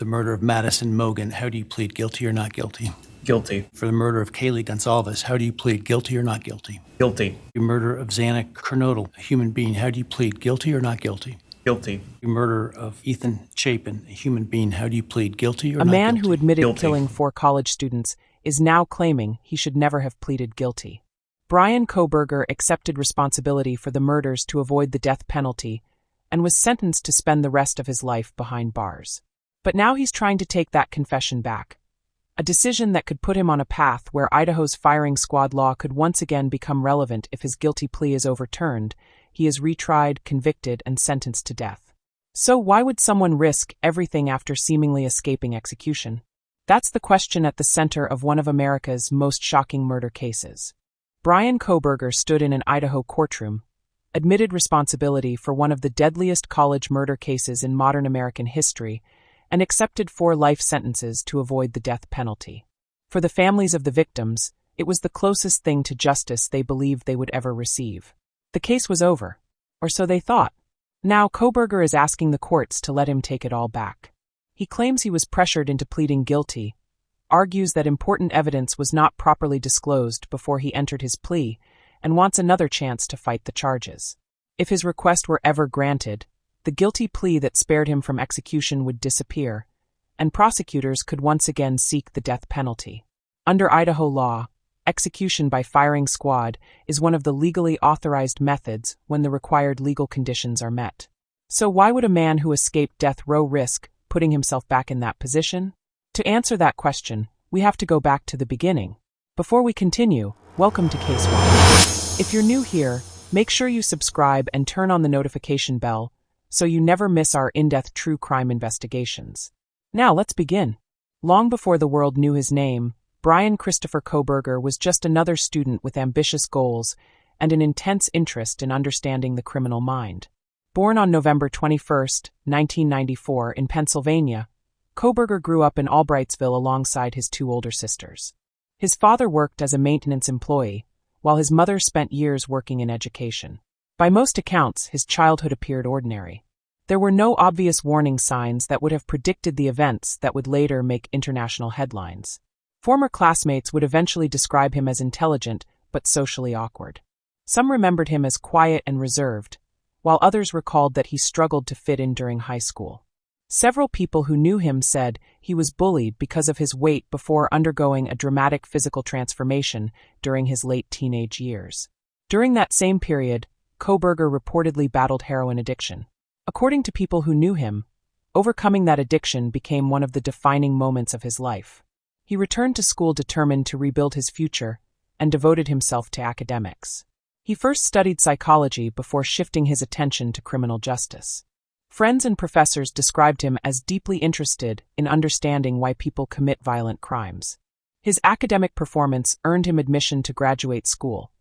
the murder of Madison Mogen, how do you plead guilty or not guilty? Guilty. For the murder of Kaylee Goncalves, how do you plead guilty or not guilty? Guilty. The murder of Xana Kernodle, a human being, how do you plead guilty or not guilty? Guilty. The murder of Ethan Chapin, a human being, how do you plead guilty or not guilty? A man guilty? who admitted Guilty. killing 4 college students is now claiming he should never have pleaded guilty. Bryan Kohberger accepted responsibility for the murders to avoid the death penalty and was sentenced to spend the rest of his life behind bars. But now he's trying to take that confession back, a decision that could put him on a path where Idaho's firing squad law could once again become relevant if his guilty plea is overturned. He is retried, convicted, and sentenced to death. So why would someone risk everything after seemingly escaping execution? That's the question at the center of one of America's most shocking murder cases. Bryan Kohberger stood in an Idaho courtroom, admitted responsibility for one of the deadliest college murder cases in modern American history, and accepted 4 life sentences to avoid the death penalty. For the families of the victims, it was the closest thing to justice they believed they would ever receive. The case was over, or so they thought. Now Kohberger is asking the courts to let him take it all back. He claims he was pressured into pleading guilty, argues that important evidence was not properly disclosed before he entered his plea, and wants another chance to fight the charges. If his request were ever granted, the guilty plea that spared him from execution would disappear, and prosecutors could once again seek the death penalty. Under Idaho law, execution by firing squad is one of the legally authorized methods when the required legal conditions are met. So why would a man who escaped death row risk putting himself back in that position? To answer that question, we have to go back to the beginning. Before we continue, welcome to Case Watch. If you're new here, make sure you subscribe and turn on the notification bell so you never miss our in-depth true crime investigations. Now let's begin. Long before the world knew his name, Bryan Christopher Kohberger was just another student with ambitious goals and an intense interest in understanding the criminal mind. Born on November 21, 1994, in Pennsylvania, Kohberger grew up in Albrightsville alongside his 2 older sisters. His father worked as a maintenance employee, while his mother spent years working in education. By most accounts, his childhood appeared ordinary. There were no obvious warning signs that would have predicted the events that would later make international headlines. Former classmates would eventually describe him as intelligent but socially awkward. Some remembered him as quiet and reserved, while others recalled that he struggled to fit in during high school. Several people who knew him said he was bullied because of his weight before undergoing a dramatic physical transformation during his late teenage years. During that same period, Kohberger reportedly battled heroin addiction. According to people who knew him, overcoming that addiction became one of the defining moments of his life. He returned to school determined to rebuild his future and devoted himself to academics. He first studied psychology before shifting his attention to criminal justice. Friends and professors described him as deeply interested in understanding why people commit violent crimes. His academic performance earned him admission to graduate school,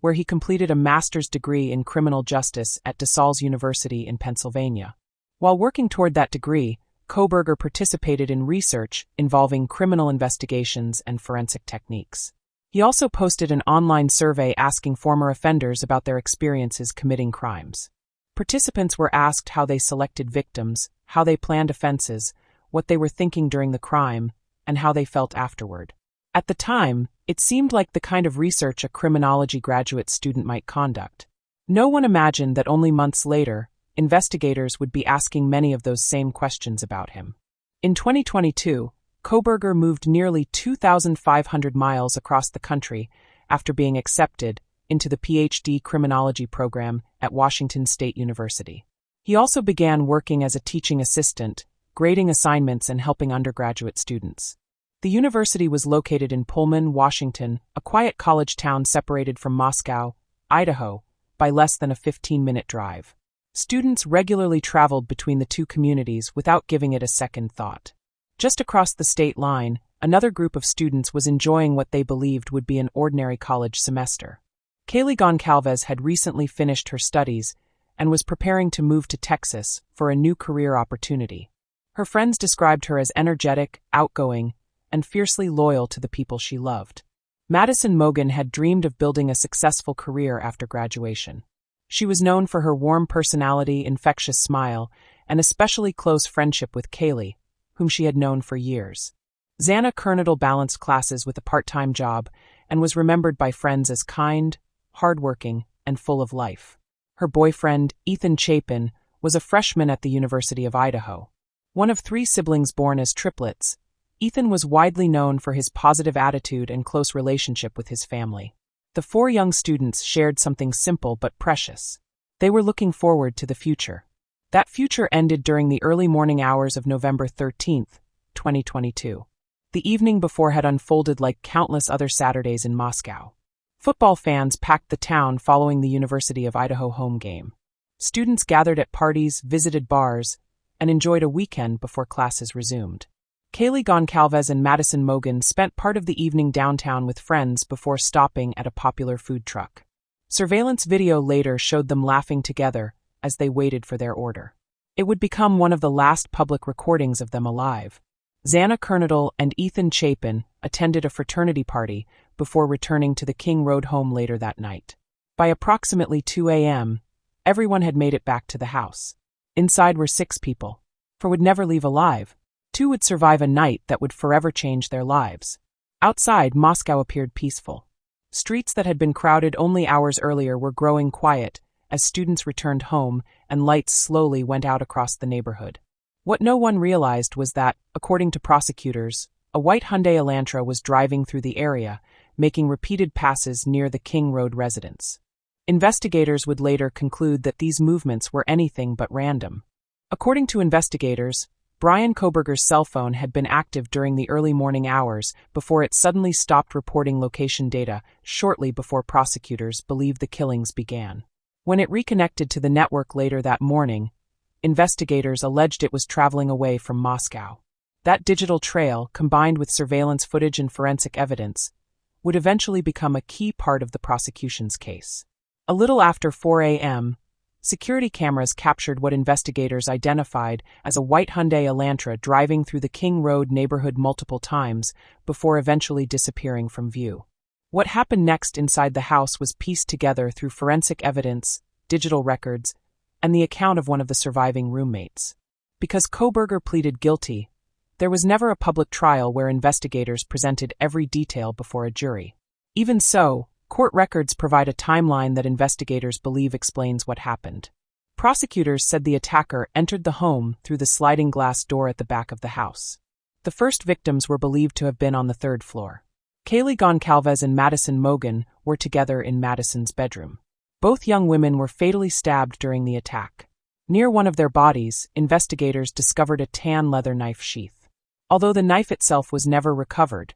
where he completed a master's degree in criminal justice at DeSales University in Pennsylvania. While working toward that degree, Kohberger participated in research involving criminal investigations and forensic techniques. He also posted an online survey asking former offenders about their experiences committing crimes. Participants were asked how they selected victims, how they planned offenses, what they were thinking during the crime, and how they felt afterward. At the time, it seemed like the kind of research a criminology graduate student might conduct. No one imagined that only months later, investigators would be asking many of those same questions about him. In 2022, Kohberger moved nearly 2,500 miles across the country after being accepted into the PhD criminology program at Washington State University. He also began working as a teaching assistant, grading assignments and helping undergraduate students. The university was located in Pullman, Washington, a quiet college town separated from Moscow, Idaho, by less than a 15-minute drive. Students regularly traveled between the 2 communities without giving it a second thought. Just across the state line, another group of students was enjoying what they believed would be an ordinary college semester. Kaylee Goncalves had recently finished her studies and was preparing to move to Texas for a new career opportunity. Her friends described her as energetic, outgoing, and fiercely loyal to the people she loved. Madison Mogen had dreamed of building a successful career after graduation. She was known for her warm personality, infectious smile, and especially close friendship with Kaylee, whom she had known for years. Xana Kernodle balanced classes with a part-time job and was remembered by friends as kind, hardworking, and full of life. Her boyfriend, Ethan Chapin, was a freshman at the University of Idaho. One of 3 siblings born as triplets, Ethan was widely known for his positive attitude and close relationship with his family. The 4 young students shared something simple but precious. They were looking forward to the future. That future ended during the early morning hours of November 13, 2022. The evening before had unfolded like countless other Saturdays in Moscow. Football fans packed the town following the University of Idaho home game. Students gathered at parties, visited bars, and enjoyed a weekend before classes resumed. Kaylee Goncalves and Madison Mogen spent part of the evening downtown with friends before stopping at a popular food truck. Surveillance video later showed them laughing together as they waited for their order. It would become one of the last public recordings of them alive. Xana Kernodle and Ethan Chapin attended a fraternity party before returning to the King Road home later that night. By approximately 2 a.m., everyone had made it back to the house. Inside were 6 people. 4 would never leave alive. 2 would survive a night that would forever change their lives. Outside, Moscow appeared peaceful. Streets that had been crowded only hours earlier were growing quiet as students returned home and lights slowly went out across the neighborhood. What no one realized was that, according to prosecutors, a white Hyundai Elantra was driving through the area, making repeated passes near the King Road residence. Investigators would later conclude that these movements were anything but random. According to investigators, Bryan Kohberger's cell phone had been active during the early morning hours before it suddenly stopped reporting location data shortly before prosecutors believed the killings began. When it reconnected to the network later that morning, investigators alleged it was traveling away from Moscow. That digital trail, combined with surveillance footage and forensic evidence, would eventually become a key part of the prosecution's case. A little after 4 a.m., security cameras captured what investigators identified as a white Hyundai Elantra driving through the King Road neighborhood multiple times before eventually disappearing from view. What happened next inside the house was pieced together through forensic evidence, digital records, and the account of one of the surviving roommates. Because Kohberger pleaded guilty, there was never a public trial where investigators presented every detail before a jury. Even so, court records provide a timeline that investigators believe explains what happened. Prosecutors said the attacker entered the home through the sliding glass door at the back of the house. The first victims were believed to have been on the 3rd floor. Kaylee Goncalves and Madison Mogen were together in Madison's bedroom. Both young women were fatally stabbed during the attack. Near one of their bodies, investigators discovered a tan leather knife sheath. Although the knife itself was never recovered,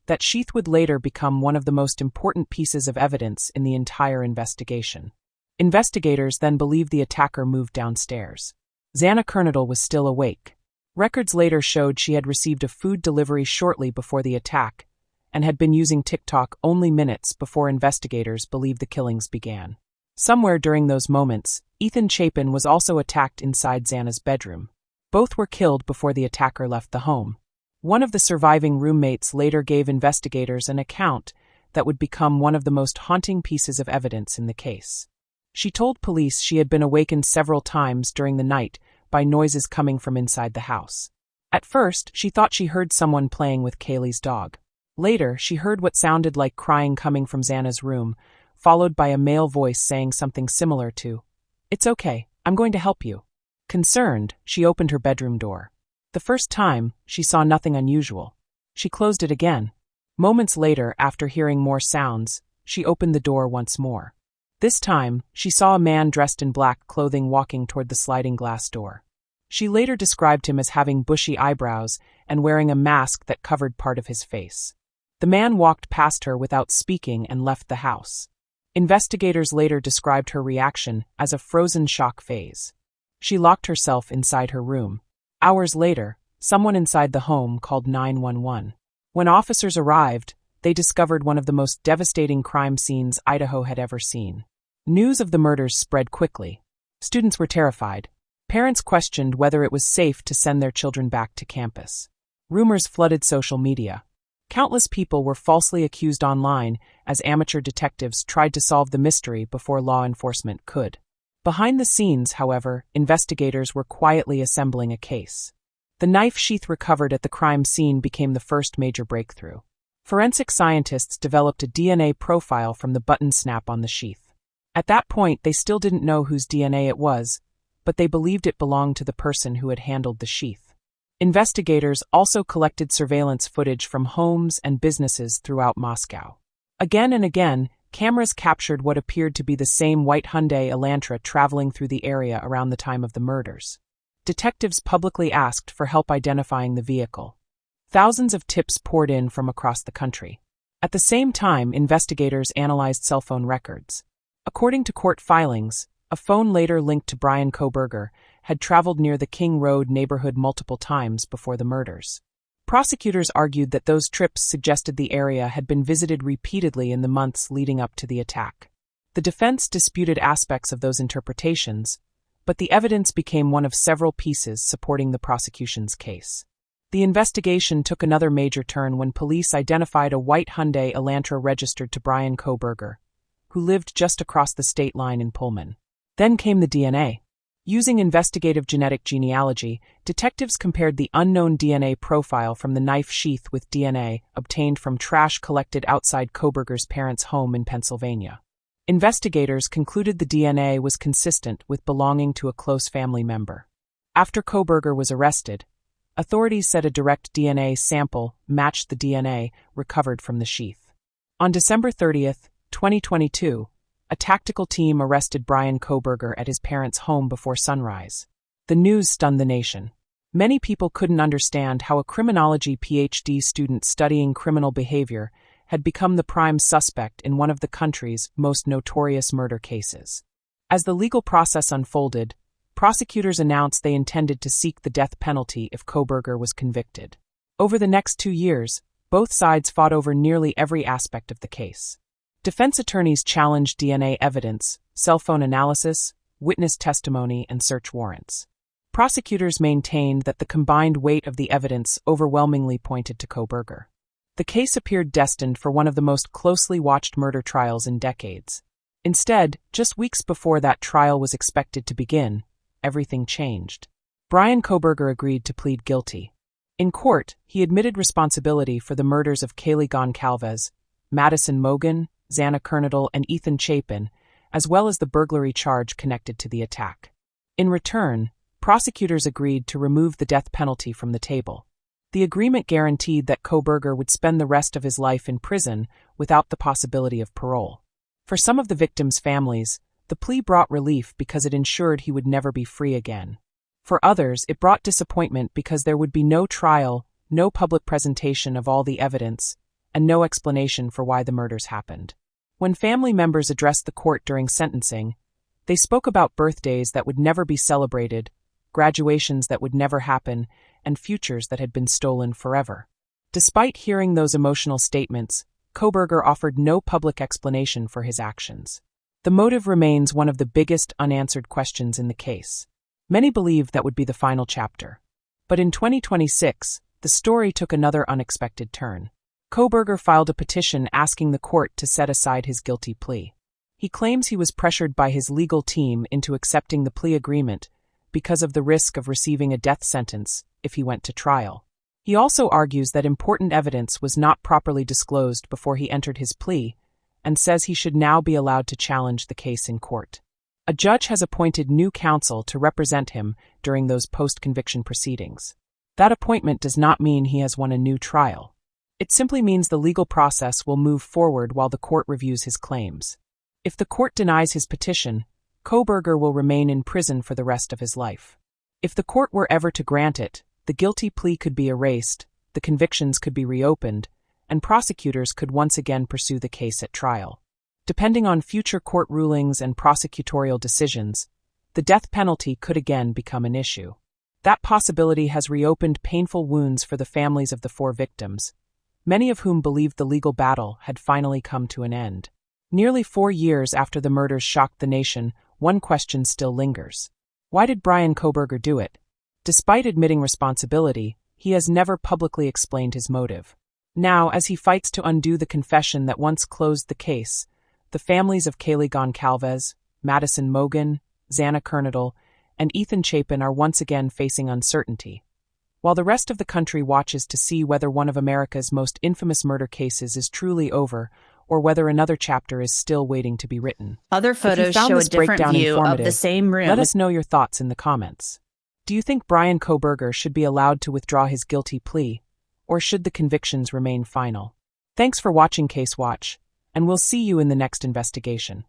that sheath would later become one of the most important pieces of evidence in the entire investigation. Investigators then believed the attacker moved downstairs. Xana Kernodle was still awake. Records later showed she had received a food delivery shortly before the attack and had been using TikTok only minutes before investigators believed the killings began. Somewhere during those moments, Ethan Chapin was also attacked inside Xana's bedroom. Both were killed before the attacker left the home. One of the surviving roommates later gave investigators an account that would become one of the most haunting pieces of evidence in the case. She told police she had been awakened several times during the night by noises coming from inside the house. At first, she thought she heard someone playing with Kaylee's dog. Later, she heard what sounded like crying coming from Xana's room, followed by a male voice saying something similar to, "It's okay, I'm going to help you." Concerned, she opened her bedroom door. The first time, she saw nothing unusual. She closed it again. Moments later, after hearing more sounds, she opened the door once more. This time, she saw a man dressed in black clothing walking toward the sliding glass door. She later described him as having bushy eyebrows and wearing a mask that covered part of his face. The man walked past her without speaking and left the house. Investigators later described her reaction as a frozen shock phase. She locked herself inside her room. Hours later, someone inside the home called 911. When officers arrived, they discovered one of the most devastating crime scenes Idaho had ever seen. News of the murders spread quickly. Students were terrified. Parents questioned whether it was safe to send their children back to campus. Rumors flooded social media. Countless people were falsely accused online as amateur detectives tried to solve the mystery before law enforcement could. Behind the scenes, however, investigators were quietly assembling a case. The knife sheath recovered at the crime scene became the first major breakthrough. Forensic scientists developed a DNA profile from the button snap on the sheath. At that point, they still didn't know whose DNA it was, but they believed it belonged to the person who had handled the sheath. Investigators also collected surveillance footage from homes and businesses throughout Moscow. Again and again, cameras captured what appeared to be the same white Hyundai Elantra traveling through the area around the time of the murders. Detectives publicly asked for help identifying the vehicle. Thousands of tips poured in from across the country. At the same time, investigators analyzed cell phone records. According to court filings, a phone later linked to Bryan Kohberger had traveled near the King Road neighborhood multiple times before the murders. Prosecutors argued that those trips suggested the area had been visited repeatedly in the months leading up to the attack. The defense disputed aspects of those interpretations, but the evidence became one of several pieces supporting the prosecution's case. The investigation took another major turn when police identified a white Hyundai Elantra registered to Bryan Kohberger, who lived just across the state line in Pullman. Then came the DNA. Using investigative genetic genealogy, detectives compared the unknown DNA profile from the knife sheath with DNA obtained from trash collected outside Kohberger's parents' home in Pennsylvania. Investigators concluded the DNA was consistent with belonging to a close family member. After Kohberger was arrested, authorities said a direct DNA sample matched the DNA recovered from the sheath. On December 30, 2022, a tactical team arrested Bryan Kohberger at his parents' home before sunrise. The news stunned the nation. Many people couldn't understand how a criminology PhD student studying criminal behavior had become the prime suspect in one of the country's most notorious murder cases. As the legal process unfolded, prosecutors announced they intended to seek the death penalty if Kohberger was convicted. Over the next 2 years, both sides fought over nearly every aspect of the case. Defense attorneys challenged DNA evidence, cell phone analysis, witness testimony, and search warrants. Prosecutors maintained that the combined weight of the evidence overwhelmingly pointed to Kohberger. The case appeared destined for one of the most closely watched murder trials in decades. Instead, just weeks before that trial was expected to begin, everything changed. Bryan Kohberger agreed to plead guilty. In court, he admitted responsibility for the murders of Kaylee Goncalves, Madison Mogen, Xana Kernodle, and Ethan Chapin, as well as the burglary charge connected to the attack. In return, prosecutors agreed to remove the death penalty from the table. The agreement guaranteed that Kohberger would spend the rest of his life in prison without the possibility of parole. For some of the victims' families, the plea brought relief because it ensured he would never be free again. For others, it brought disappointment because there would be no trial, no public presentation of all the evidence, and no explanation for why the murders happened. When family members addressed the court during sentencing, they spoke about birthdays that would never be celebrated, graduations that would never happen, and futures that had been stolen forever. Despite hearing those emotional statements, Kohberger offered no public explanation for his actions. The motive remains one of the biggest unanswered questions in the case. Many believe that would be the final chapter. But in 2026, the story took another unexpected turn. Kohberger filed a petition asking the court to set aside his guilty plea. He claims he was pressured by his legal team into accepting the plea agreement because of the risk of receiving a death sentence if he went to trial. He also argues that important evidence was not properly disclosed before he entered his plea, and says he should now be allowed to challenge the case in court. A judge has appointed new counsel to represent him during those post-conviction proceedings. That appointment does not mean he has won a new trial. It simply means the legal process will move forward while the court reviews his claims. If the court denies his petition, Kohberger will remain in prison for the rest of his life. If the court were ever to grant it, the guilty plea could be erased, the convictions could be reopened, and prosecutors could once again pursue the case at trial. Depending on future court rulings and prosecutorial decisions, the death penalty could again become an issue. That possibility has reopened painful wounds for the families of the 4 victims, many of whom believed the legal battle had finally come to an end. Nearly 4 years after the murders shocked the nation, one question still lingers. Why did Bryan Kohberger do it? Despite admitting responsibility, he has never publicly explained his motive. Now, as he fights to undo the confession that once closed the case, the families of Kaylee Goncalves, Madison Mogen, Xana Kernodle, and Ethan Chapin are once again facing uncertainty. while the rest of the country watches to see whether one of America's most infamous murder cases is truly over or whether another chapter is still waiting to be written. Other If you photos found show a this different breakdown view of informative, the same room. let us know your thoughts in the comments. Do you think Bryan Kohberger should be allowed to withdraw his guilty plea, or should the convictions remain final? Thanks for watching Case Watch, and we'll see you in the next investigation.